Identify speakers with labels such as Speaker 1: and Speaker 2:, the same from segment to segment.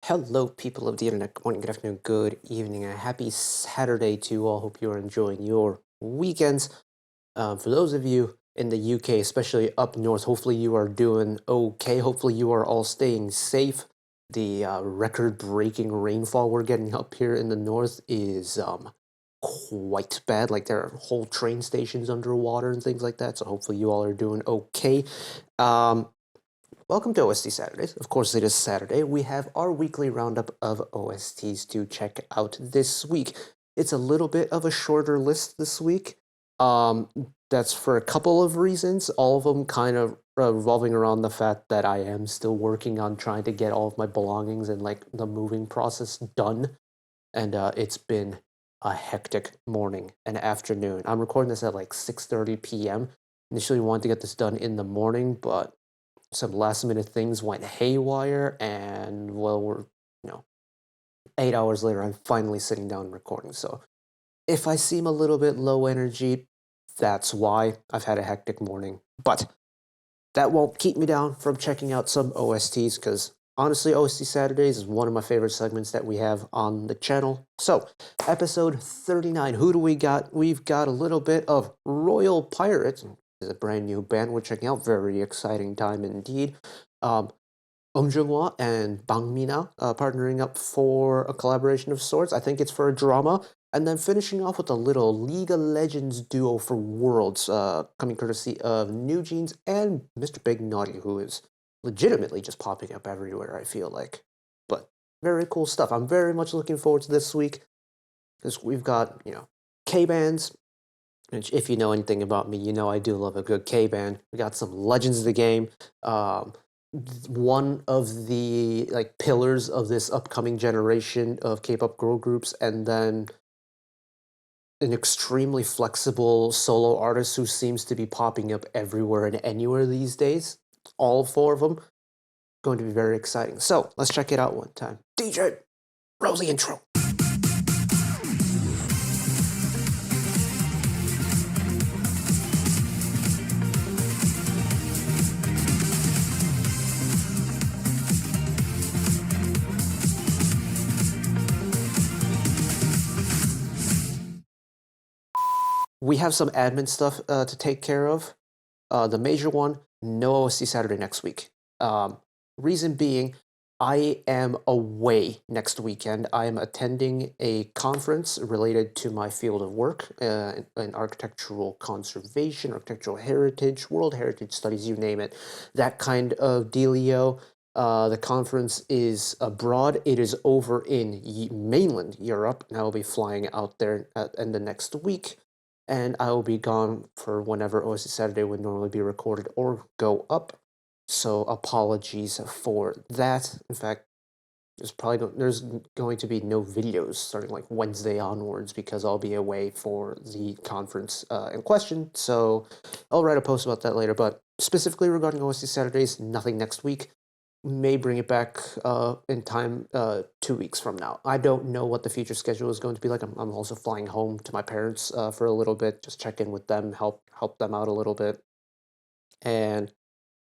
Speaker 1: Hello, people of the internet. Good morning, good afternoon, good evening, and a happy Saturday to you all. Hope you are enjoying your weekends. For those of you in the UK, especially up north, hopefully you are doing okay. Hopefully you are all staying safe. The record-breaking rainfall we're getting up here in the north is quite bad. Like there are whole train stations underwater and things like that. So hopefully you all are doing okay. Um, Welcome to OST Saturdays. Of course, it is Saturday. We have our weekly roundup of OSTs to check out this week. It's a little bit of a shorter list this week. Um, that's for a couple of reasons, all of them kind of revolving around the fact that I am still working on trying to get all of my belongings and like the moving process done. And it's been a hectic morning and afternoon. I'm recording this at like 6:30 p.m. Initially wanted to get this done in the morning, but some last minute things went haywire, and well, we're 8 hours later. I'm finally sitting down and recording. So if I seem a little bit low energy, that's why. I've had a hectic morning, but that won't keep me down from checking out some OSTs because honestly, OST Saturdays is one of my favorite segments that we have on the channel. So, episode 39, who do we got? We've got a little bit of Royal Pirates. Is a brand new band we're checking out. Very exciting time indeed. Uhm Jung Hwa and Minah partnering up for a collaboration of sorts. I think it's for a drama. And then finishing off with a little League of Legends duo for Worlds, coming courtesy of NewJeans and Mr. Big Naughty, who is legitimately just popping up everywhere, I feel like. But very cool stuff. I'm very much looking forward to this week because we've got, K-bands, which if you know anything about me, you know I do love a good K-band. We got some legends of the game. One of the like pillars of this upcoming generation of K-pop girl groups, and then an extremely flexible solo artist who seems to be popping up everywhere and anywhere these days. All four of them going to be very exciting. So let's check it out one time. DJ, roll the intro. We have some admin stuff to take care of. The major one, no OSC Saturday next week. Reason being, I am away next weekend. I am attending a conference related to my field of work in architectural conservation, architectural heritage, world heritage studies, you name it. That kind of dealio. The conference is abroad. It is over in mainland Europe, and I will be flying out there in the next week, and I will be gone for whenever OSC Saturday would normally be recorded or go up. So apologies for that. In fact, there's going to be no videos starting like Wednesday onwards because I'll be away for the conference in question. So I'll write a post about that later. But specifically regarding OSC Saturdays, nothing next week. May bring it back in time 2 weeks from now. I don't know what the future schedule is going to be like. I'm also flying home to my parents for a little bit, just check in with them, help them out a little bit, and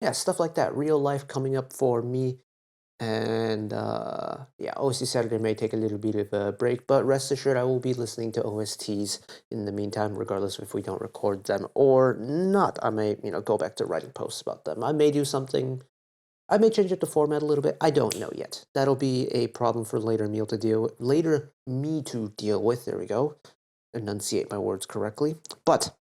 Speaker 1: yeah, stuff like that. Real life coming up for me, and yeah, OST Saturday may take a little bit of a break, but rest assured, I will be listening to OSTs in the meantime, regardless if we don't record them or not. I may go back to writing posts about them. I may do something. I may change up the format a little bit. I don't know yet. That'll be a problem for later me to deal with. Later me to deal with. There we go. Enunciate my words correctly. But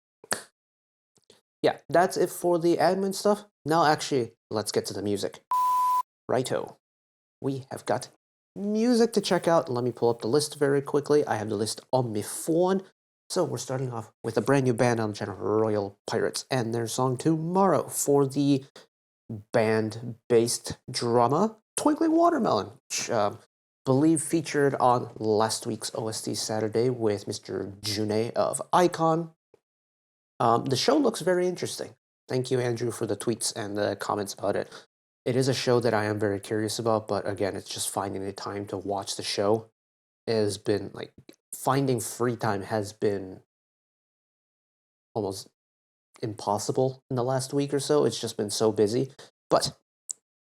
Speaker 1: yeah, that's it for the admin stuff. Now, actually, let's get to the music. Righto. We have got music to check out. Let me pull up the list very quickly. I have the list on my phone. So we're starting off with a brand new band on the channel, Royal Pirates, and their song Tomorrow for the band-based drama Twinkling Watermelon, which believe featured on last week's OST Saturday with Mr. June of Icon. The show looks very interesting. Thank you, Andrew, for the tweets and the comments about it. It is a show that I am very curious about, but again, it's just finding the time to watch the show. It has been like finding free time has been almost impossible in the last week or so. It's just been so busy. But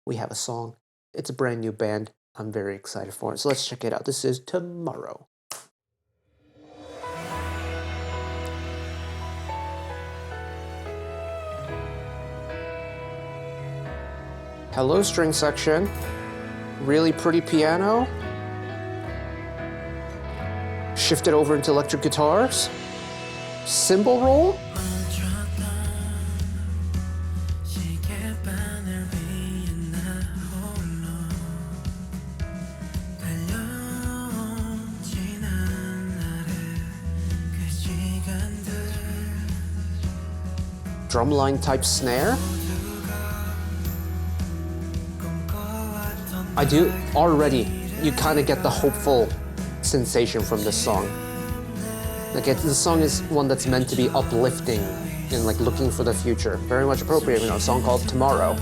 Speaker 1: we have a song. It's a brand new band. I'm very excited for it. So let's check it out. This is Tomorrow. Hello, string section. Really pretty piano. Shifted over into electric guitars. Cymbal roll. Drumline type snare. I do already, you kind of get the hopeful sensation from this song. Like the song is one that's meant to be uplifting and like looking for the future. Very much appropriate, a song called Tomorrow.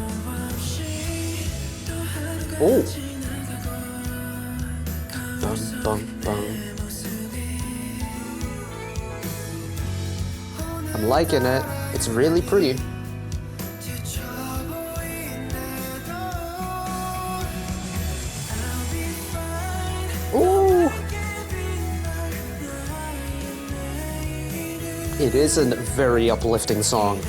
Speaker 1: Oh. Bum, bum, bum. I'm liking it. It's really pretty. Ooh! It is a very uplifting song.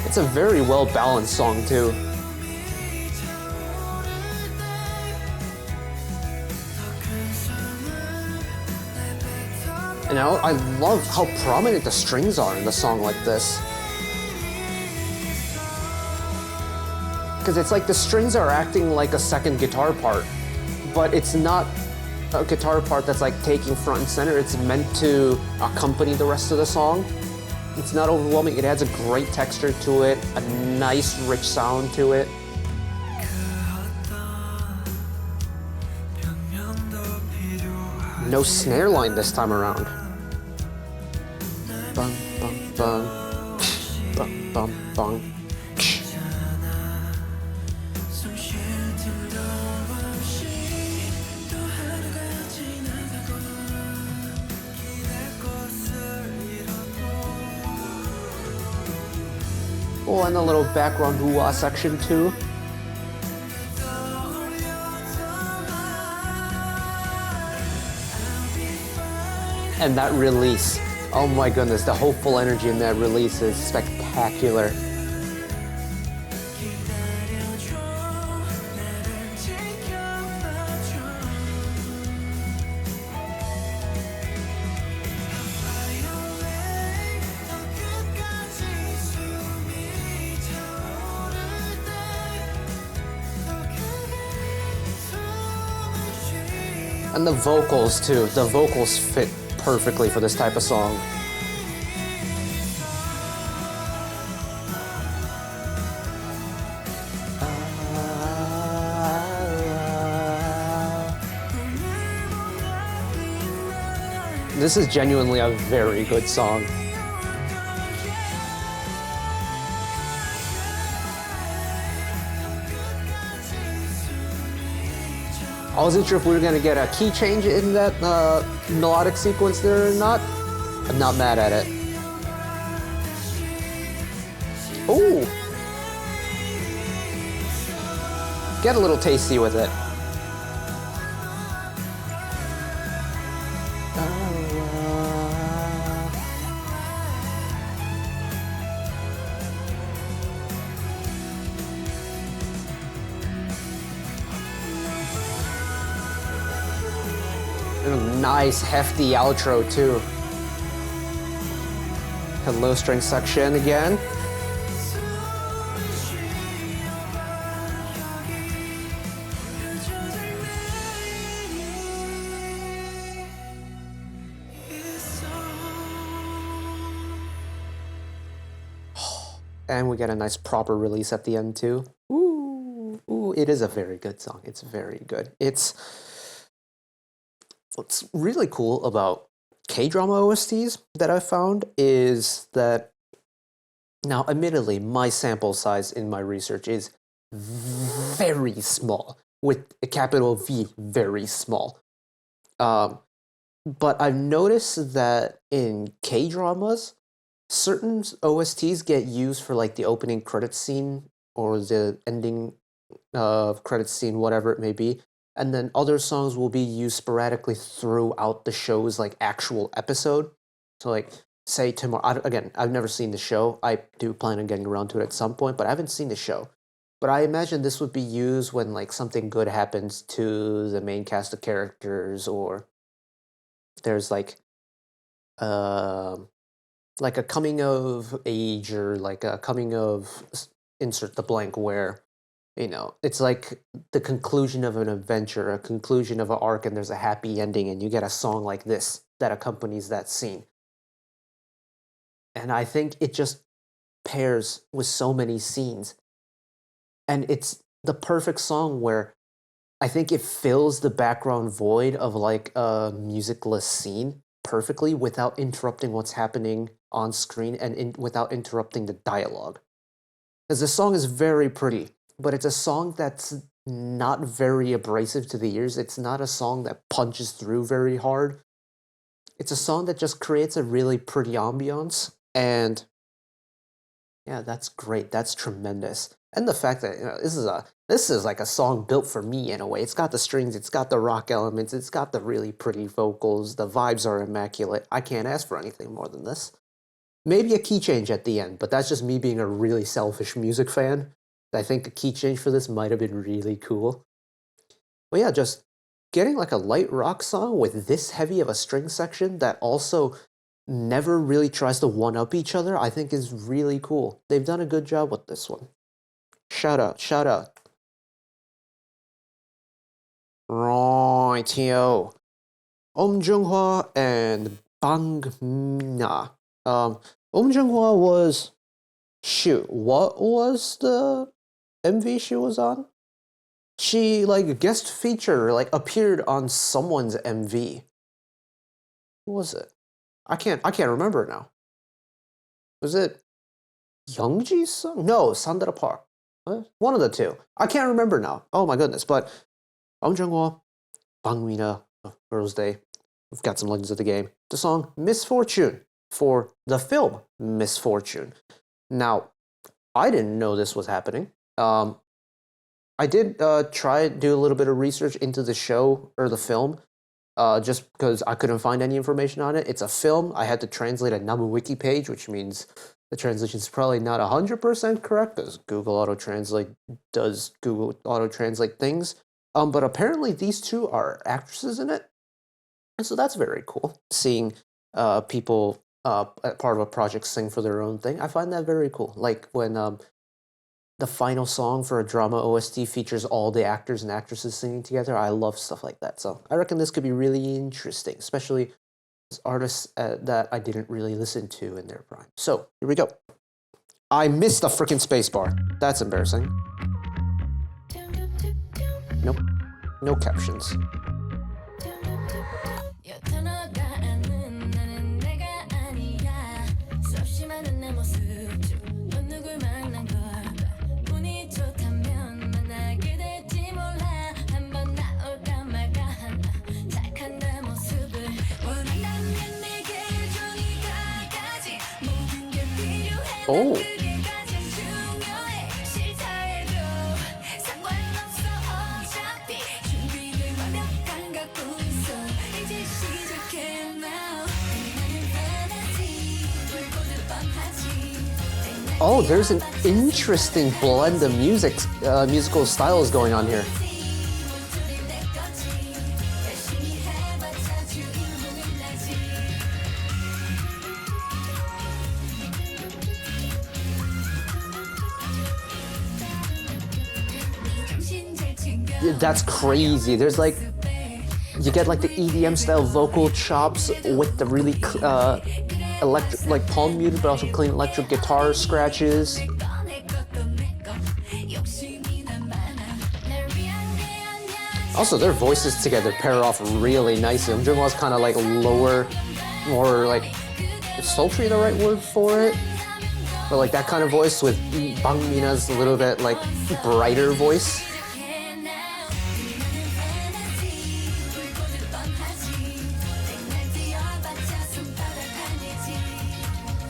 Speaker 1: It's a very well-balanced song, too. And I love how prominent the strings are in a song like this. Because it's like the strings are acting like a second guitar part, but it's not a guitar part that's like taking front and center. It's meant to accompany the rest of the song. It's not overwhelming. It adds a great texture to it, a nice rich sound to it. No snare line this time around. Bum, bum, bum. Bum, bum, bum. Oh, and a little background hoo-wah section too. And that release, oh my goodness, the hopeful energy in that release is spectacular. And the vocals too, the vocals fit perfectly for this type of song. This is genuinely a very good song. I wasn't sure if we were gonna get a key change in that melodic sequence there or not. I'm not mad at it. Ooh! Get a little tasty with it. Nice hefty outro too. Hello string section again. And we get a nice proper release at the end too. Ooh, ooh, it is a very good song. It's very good. What's really cool about K-drama OSTs that I've found is that, now admittedly, my sample size in my research is very small, with a capital V, very small. But I've noticed that in K-dramas, certain OSTs get used for like the opening credit scene or the ending credit scene, whatever it may be. And then other songs will be used sporadically throughout the show's like actual episode. So like say tomorrow, again, I've never seen the show. I do plan on getting around to it at some point, but I haven't seen the show. But I imagine this would be used when like something good happens to the main cast of characters, or there's um like a coming of age, or like a coming of insert the blank, where it's like the conclusion of an adventure, a conclusion of an arc, and there's a happy ending, and you get a song like this that accompanies that scene. And I think it just pairs with so many scenes, and it's the perfect song where I think it fills the background void of like a musicless scene perfectly without interrupting what's happening on screen, and without interrupting the dialogue. Because the song is very pretty, but it's a song that's not very abrasive to the ears. It's not a song that punches through very hard. It's a song that just creates a really pretty ambiance, and yeah, that's great. That's tremendous. And the fact that this is like a song built for me in a way. It's got the strings, it's got the rock elements, it's got the really pretty vocals. The vibes are immaculate. I can't ask for anything more than this. Maybe a key change at the end, but that's just me being a really selfish music fan. I think a key change for this might have been really cool. But yeah, just getting like a light rock song with this heavy of a string section that also never really tries to one-up each other, I think is really cool. They've done a good job with this one. Shout out, shout out. Rightio. Jung Hwa and Minah. Jung Hwa was... Shoot, what was the MV she was on? She, like, guest feature, like, appeared on someone's MV. Who was it? I can't remember now. Was it Youngji's song? No, Sandra Park. One of the two. I can't remember now. Oh my goodness. But Uhm Jung Hwa, Bang Minah, Girls' Day. We've got some Legends of the Game. The song Misfortune for the film Misfortune. Now, I didn't know this was happening. I did try to do a little bit of research into the show or the film, just because I couldn't find any information on it. It's a film. I had to translate a NamuWiki page, which means the translation is probably not 100% correct, because Google Auto-Translate does Google Auto-Translate things. But apparently these two are actresses in it. And so that's very cool, seeing people part of a project sing for their own thing. I find that very cool. Like when the final song for a drama OST features all the actors and actresses singing together. I love stuff like that. So I reckon this could be really interesting, especially as artists that I didn't really listen to in their prime. So here we go. I missed the freaking spacebar. That's embarrassing. Nope. No captions. Oh. Oh, there's an interesting blend of musical styles going on here. That's crazy. There's like, you get like the EDM style vocal chops with the really electric, like palm muted, but also clean electric guitar scratches. Also, their voices together pair off really nicely. Uhm Jung Hwa's kind of like lower, more like, is sultry the right word for it? But like that kind of voice, with Bang Minah's a little bit like brighter voice.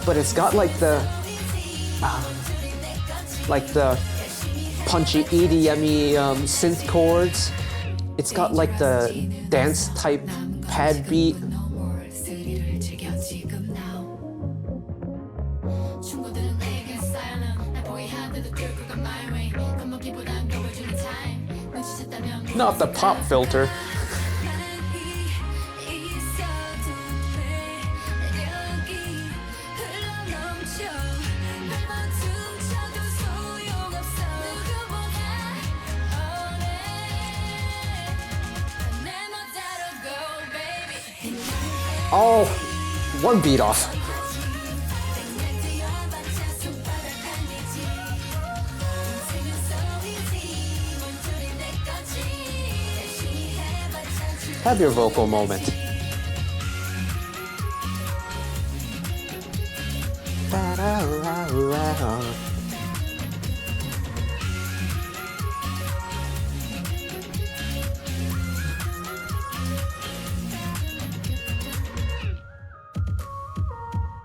Speaker 1: but it's got like the punchy EDM-y synth chords. It's got like the dance type pad beat. Not the pop filter. Oh, one beat off. Have your vocal moment.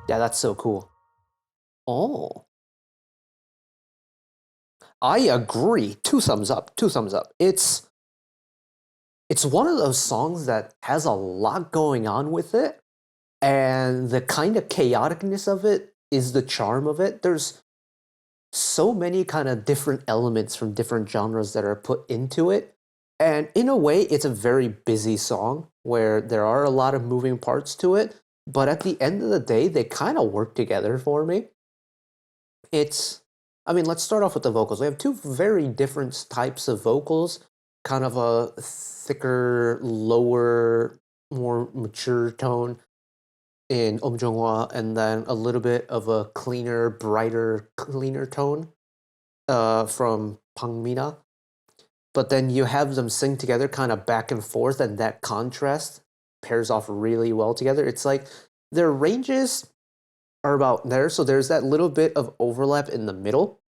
Speaker 1: Yeah, that's so cool. Oh. I agree. Two thumbs up. Two thumbs up. It's one of those songs that has a lot going on with it, and the kind of chaoticness of it is the charm of it. There's so many kind of different elements from different genres that are put into it, and in a way, it's a very busy song where there are a lot of moving parts to it, but at the end of the day, they kind of work together for me. I mean, let's start off with the vocals. We have two very different types of vocals, kind of a thicker, lower, more mature tone in Uhm Jung Hwa, and then a little bit of a cleaner, brighter, cleaner tone from Minah. But then you have them sing together kind of back and forth, and that contrast pairs off really well together. It's like their ranges are about there, so there's that little bit of overlap in the middle.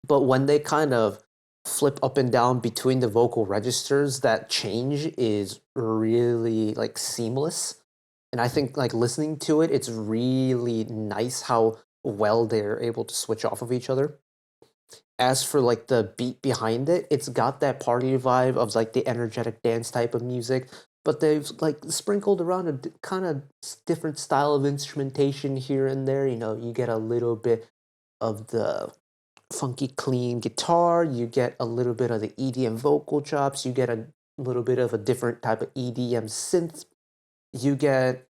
Speaker 1: But when they kind of flip up and down between the vocal registers, that change is really like seamless. And I think like listening to it, it's really nice how well they're able to switch off of each other. As for like the beat behind it, it's got that party vibe of like the energetic dance type of music, but they've like sprinkled around a kind of different style of instrumentation here and there. You know, you get a little bit of the funky clean guitar, you get a little bit of the EDM vocal chops, you get a little bit of a different type of EDM synth, you get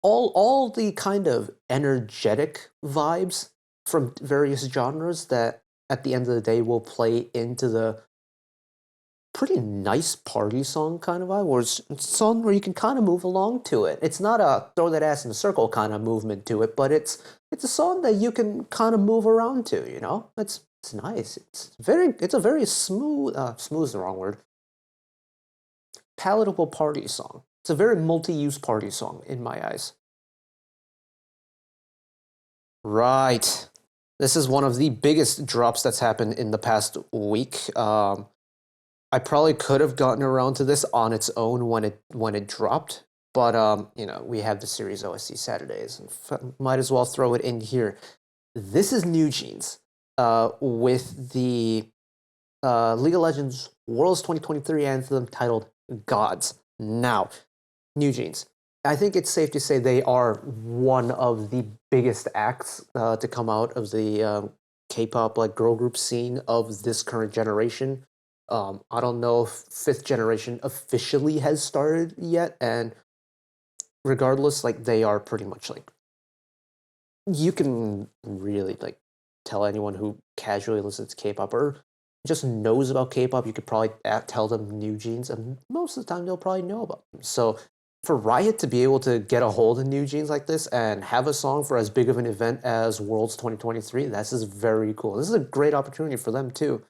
Speaker 1: all the kind of energetic vibes from various genres that at the end of the day will play into the pretty nice party song kind of vibe, where it's a song where you can kind of move along to it. It's not a throw that ass in a circle kind of movement to it, but it's a song that you can kind of move around to, you know? It's nice. It's a very smooth smooth is the wrong word. Palatable party song. It's a very multi-use party song in my eyes. Right. This is one of the biggest drops that's happened in the past week. I probably could have gotten around to this on its own when it dropped, but you know, we have the series OST Saturdays, and might as well throw it in here. This is NewJeans with the League of Legends Worlds 2023 anthem titled Gods. Now, NewJeans. I think it's safe to say they are one of the biggest acts to come out of the K-pop like girl group scene of this current generation. I don't know if fifth generation officially has started yet, and regardless, like they are pretty much like you can really like tell anyone who casually listens to K-pop or just knows about K-pop, you could probably tell them NewJeans, and most of the time they'll probably know about them. So for Riot to be able to get a hold of NewJeans like this and have a song for as big of an event as Worlds 2023, this is very cool. This is a great opportunity for them too.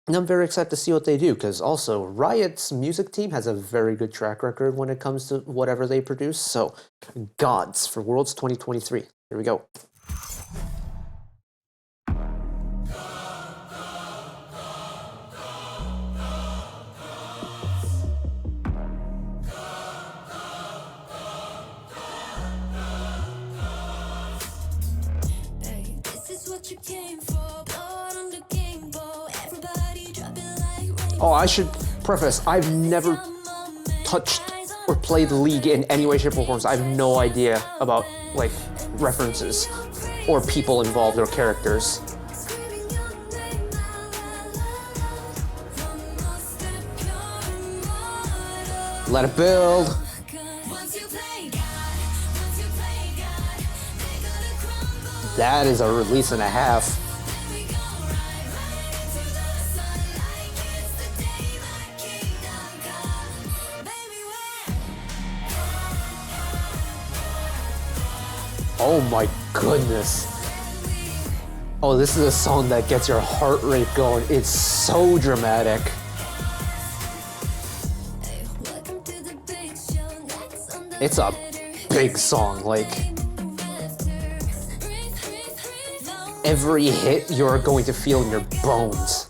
Speaker 1: And I'm very excited to see what they do, because also Riot's music team has a very good track record when it comes to whatever they produce. So, Gods for Worlds 2023. Here we go. Oh, I should preface, I've never touched or played the League in any way, shape, or form, so I have no idea about, like, references or people involved or characters. Let it build. That is a release and a half. Oh my goodness. Oh, this is a song that gets your heart rate going. It's so dramatic. It's a big song, like every hit you're going to feel in your bones.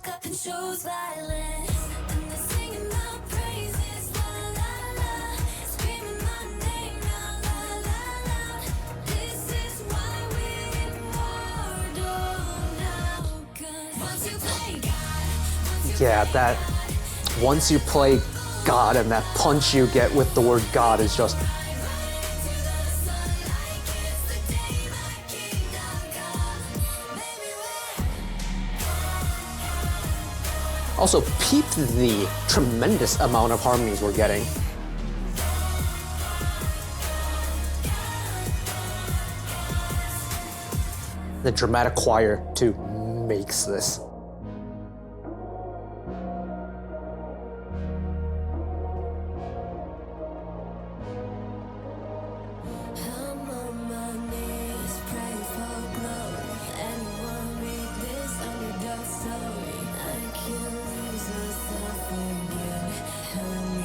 Speaker 1: Yeah, that once you play God and that punch you get with the word God is just also peep the tremendous amount of harmonies we're getting. The dramatic choir too makes this.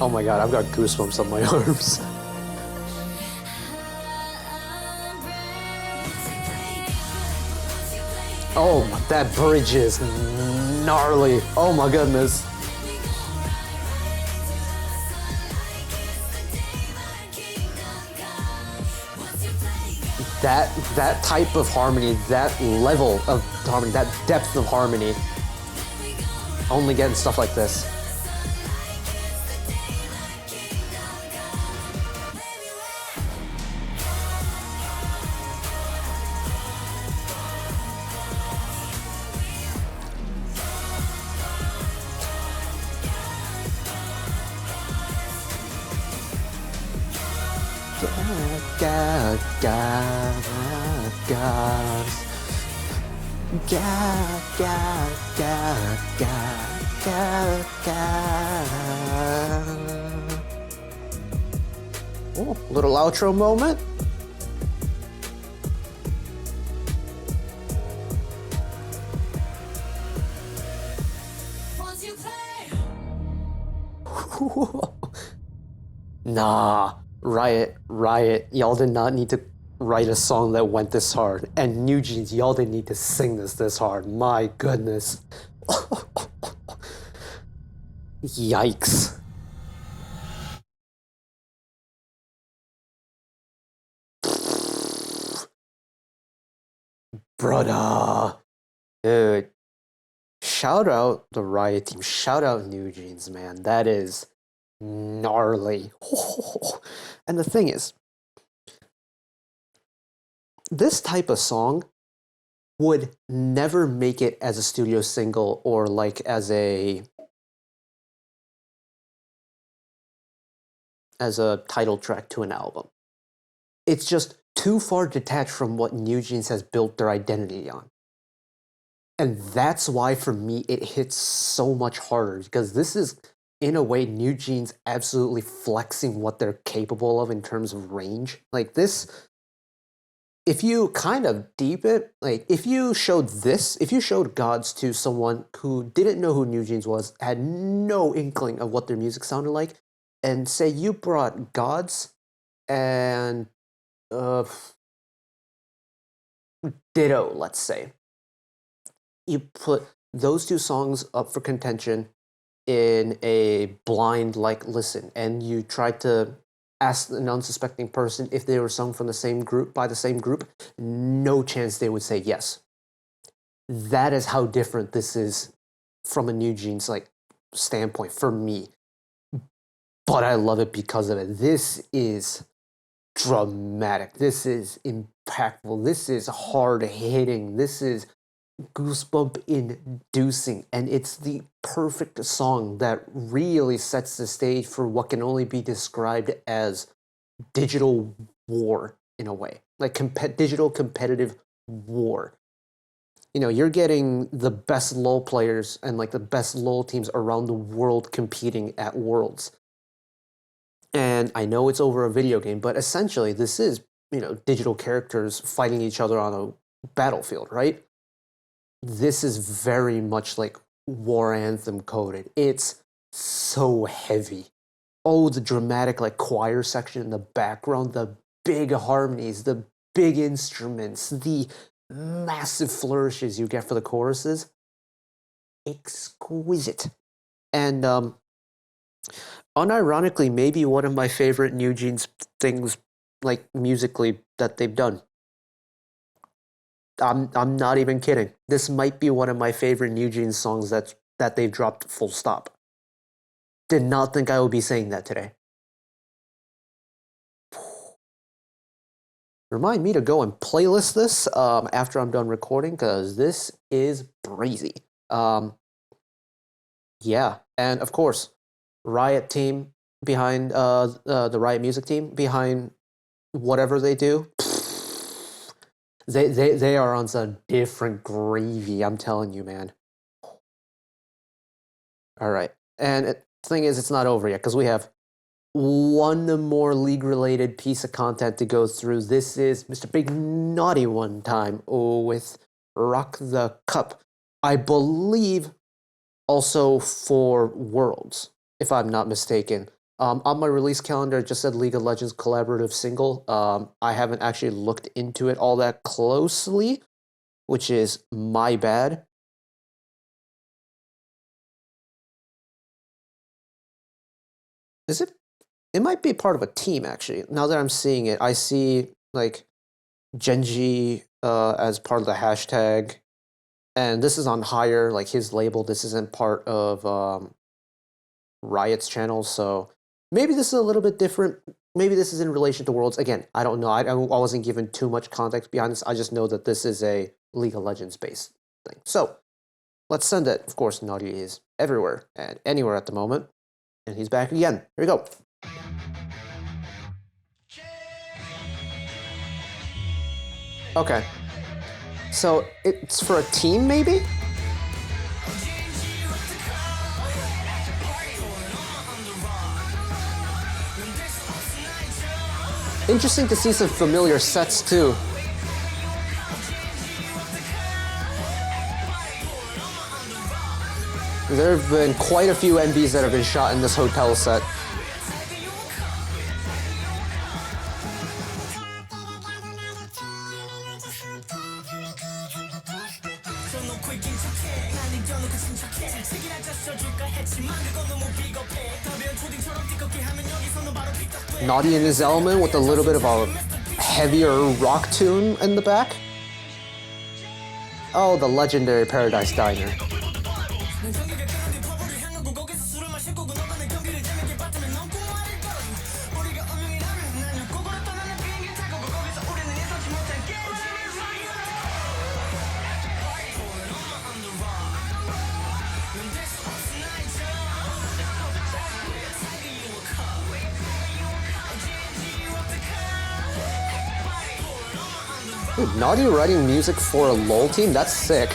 Speaker 1: Oh my god, I've got goosebumps on my arms. Oh, that bridge is gnarly. Oh my goodness. That type of harmony, that level of harmony, that depth of harmony, only getting stuff like this. Oh, little outro moment. Nah, Riot, y'all did not need to write a song that went this hard. And NewJeans, y'all didn't need to sing this hard. My goodness. Yikes. Brother. Dude. Shout out the Riot team. Shout out NewJeans, man. That is gnarly. And the thing is, this type of song would never make it as a studio single or like as a title track to an album. It's just too far detached from what NewJeans has built their identity on. And that's why, for me, it hits so much harder, because this is, in a way, NewJeans absolutely flexing what they're capable of in terms of range. Like this, if you kind of deep it, like if you showed Gods to someone who didn't know who NewJeans was, had no inkling of what their music sounded like, and say you brought Gods and Ditto, let's say, you put those two songs up for contention in a blind like listen, and you try to ask an unsuspecting person if they were sung from the same group by the same group, no chance they would say yes. That is how different this is from a NewJeans. Like standpoint for me. But I love it because of it. This is dramatic. This is impactful. This is hard hitting. This is goosebump inducing. And it's the perfect song that really sets the stage for what can only be described as digital war in a way, like digital competitive war. You know, you're getting the best LoL players and like the best LoL teams around the world competing at Worlds. And I know it's over a video game, but essentially this is, you know, digital characters fighting each other on a battlefield, right? This is very much like war anthem coded. It's so heavy. Oh, the dramatic like choir section in the background, the big harmonies, the big instruments, the massive flourishes you get for the choruses. Exquisite. And unironically, maybe one of my favorite NewJeans things, like musically, that they've done. I'm not even kidding. This might be one of my favorite NewJeans songs that they've dropped. Full stop. Did not think I would be saying that today. Remind me to go and playlist this after I'm done recording, because this is breezy. Yeah, and of course, Riot team behind the Riot music team behind whatever they do. They are on some different gravy. I'm telling you, man. All right, and the thing is, it's not over yet because we have one more league-related piece of content to go through. This is Mr. Big Naughty One time with Rock the Cup. I believe also for Worlds, if I'm not mistaken. On my release calendar, it just said League of Legends collaborative single. I haven't actually looked into it all that closely, which is my bad. Is it? It might be part of a team, actually. Now that I'm seeing it, I see, like, Genji as part of the hashtag. And this is on Higher, like, his label. This isn't part of Riot's channel, so maybe this is a little bit different. Maybe this is in relation to Worlds. Again, I don't know. I wasn't given too much context behind this. I just know that this is a League of Legends-based thing. So, let's send it. Of course, Naughty is everywhere and anywhere at the moment. And he's back again. Here we go. Okay. So it's for a team, maybe? Interesting to see some familiar sets, too. There have been quite a few MVs that have been shot in this hotel set. Naughty in his element with a little bit of a heavier rock tune in the back. Oh, the legendary Paradise Diner. Dude, Naughty writing music for a LoL team? That's sick.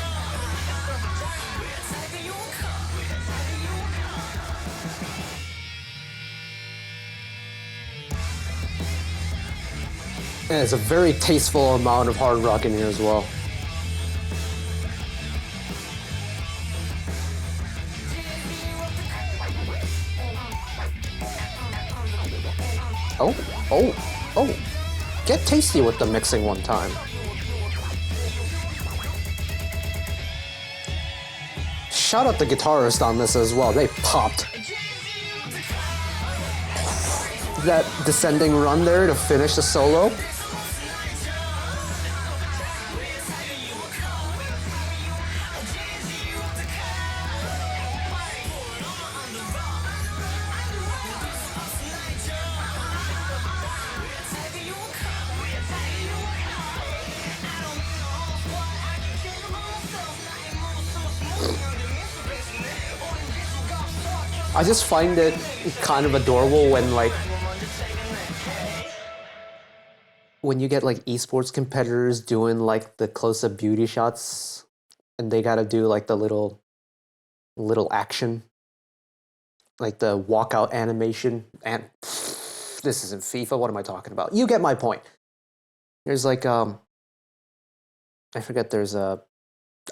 Speaker 1: And it's a very tasteful amount of hard rock in here as well. Oh. Get tasty with the mixing one time. Shout out the guitarist on this as well. They popped. That descending run there to finish the solo. I just find it kind of adorable when like when you get like esports competitors doing like the close-up beauty shots and they gotta do like the little action, like the walkout animation. And this isn't FIFA. What am I talking about? You get my point. There's like I forget. There's a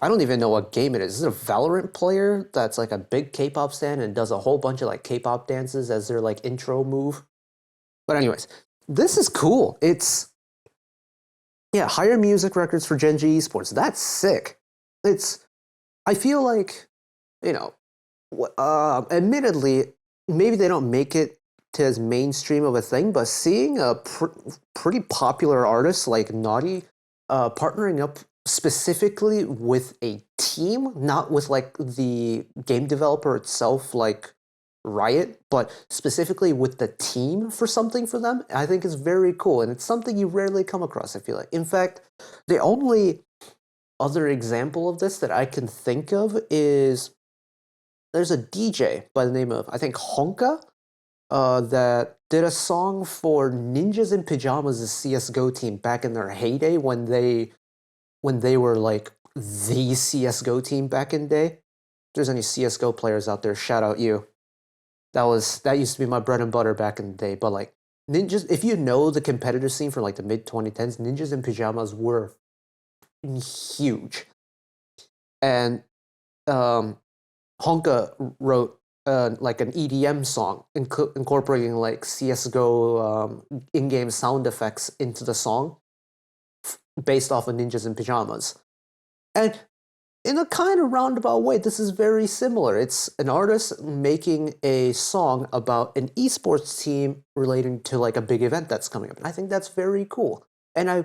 Speaker 1: I don't even know what game it is. Is it a Valorant player that's like a big K-pop stan and does a whole bunch of like K-pop dances as their like intro move? But anyways, this is cool. It's yeah, higher music records for Gen G esports. That's sick. It's I feel like you know, admittedly, maybe they don't make it to as mainstream of a thing, but seeing a pretty popular artist like Naughty partnering up specifically with a team, not with like the game developer itself, like Riot, but specifically with the team for something for them, I think is very cool. And it's something you rarely come across, I feel like. In fact, the only other example of this that I can think of is there's a DJ by the name of, I think, Honka, that did a song for Ninjas in Pajamas' CSGO team back in their heyday when they were like the CSGO team back in the day. If there's any CSGO players out there, shout out you. That used to be my bread and butter back in the day. But like Ninjas, if you know the competitive scene from like the mid 2010s, Ninjas in Pajamas were huge. And Honka wrote like an EDM song incorporating like CSGO in-game sound effects into the song based off of Ninjas in Pajamas. And in a kind of roundabout way, this is very similar. It's an artist making a song about an esports team relating to like a big event that's coming up. And I think that's very cool. And I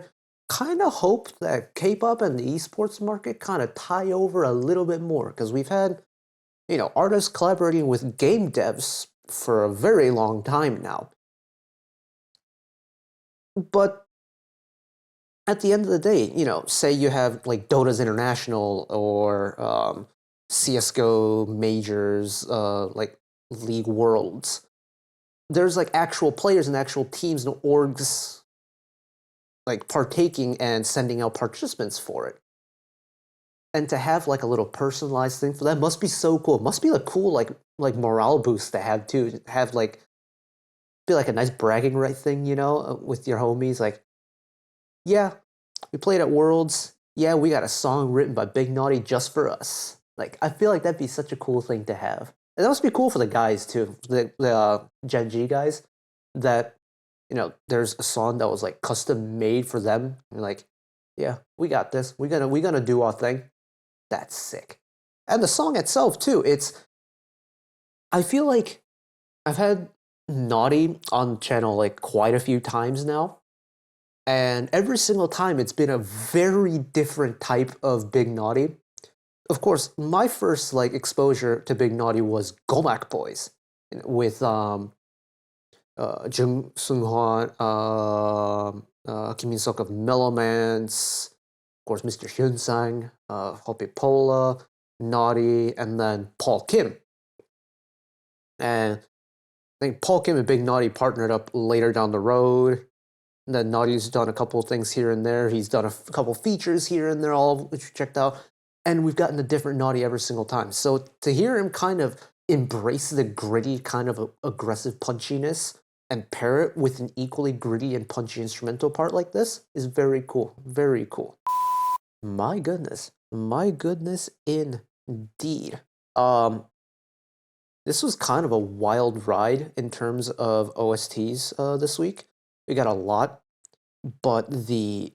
Speaker 1: kind of hope that K-pop and the esports market kind of tie over a little bit more because we've had, artists collaborating with game devs for a very long time now. But at the end of the day, say you have like Dota's International or CSGO majors, like League Worlds. There's like actual players and actual teams and orgs like partaking and sending out participants for it. And to have like a little personalized thing for that must be so cool. It must be a cool like morale boost to have too. To have like be like a nice bragging right thing, with your homies. Like, yeah, we played at Worlds. Yeah, we got a song written by Big Naughty just for us. Like, I feel like that'd be such a cool thing to have. And that must be cool for the guys too, the Gen G guys. That there's a song that was like custom made for them. And like, yeah, we got this. We're gonna do our thing. That's sick. And the song itself too. I feel like I've had Naughty on channel like quite a few times now. And every single time it's been a very different type of Big Naughty. Of course, my first like exposure to Big Naughty was Gomak Boys with Uhm Jung Hwa, Kim In-suk of Mellowmans, of course Mr. Hyun Sang, Hoppe Pola, Naughty, and then Paul Kim. And I think Paul Kim and Big Naughty partnered up later down the road. And then Naughty's done a couple of things here and there. He's done a couple features here and there, all of which we checked out. And we've gotten a different Naughty every single time. So to hear him kind of embrace the gritty kind of aggressive punchiness and pair it with an equally gritty and punchy instrumental part like this is very cool. Very cool. My goodness. My goodness indeed. This was kind of a wild ride in terms of OSTs this week. We got a lot, but the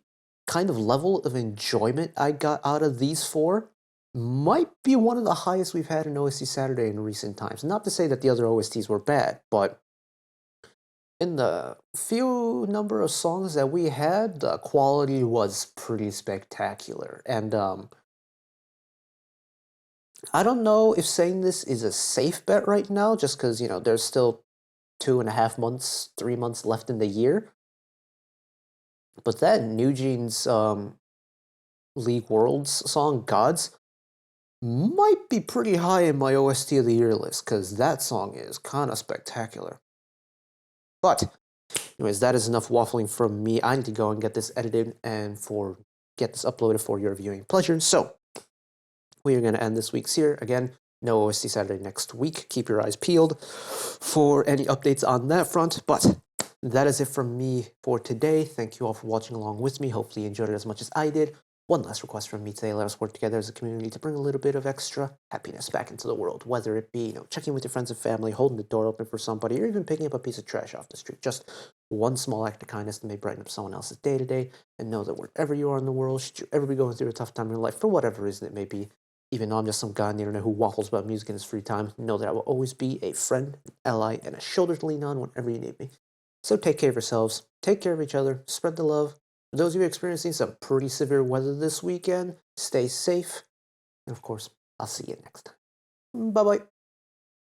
Speaker 1: kind of level of enjoyment I got out of these four might be one of the highest we've had in OST Saturday in recent times. Not to say that the other OSTs were bad, but in the few number of songs that we had, the quality was pretty spectacular. And I don't know if saying this is a safe bet right now, just because, there's still 2.5 months, 3 months left in the year. But that NewJeans League Worlds song, Gods, might be pretty high in my OST of the year list, because that song is kind of spectacular. But, anyways, that is enough waffling from me. I need to go and get this edited and get this uploaded for your viewing pleasure. So, we are going to end this week's here. Again, no OST Saturday next week. Keep your eyes peeled for any updates on that front. But that is it from me for today. Thank you all for watching along with me. Hopefully you enjoyed it as much as I did. One last request from me today: let us work together as a community to bring a little bit of extra happiness back into the world, whether it be, checking with your friends and family, holding the door open for somebody, or even picking up a piece of trash off the street. Just one small act of kindness that may brighten up someone else's day to day. And know that wherever you are in the world, should you ever be going through a tough time in your life, for whatever reason it may be, even though I'm just some guy on the internet who waffles about music in his free time, know that I will always be a friend, an ally, and a shoulder to lean on whenever you need me. So take care of yourselves, take care of each other, spread the love. For those of you experiencing some pretty severe weather this weekend, stay safe, and of course, I'll see you next time. Bye-bye.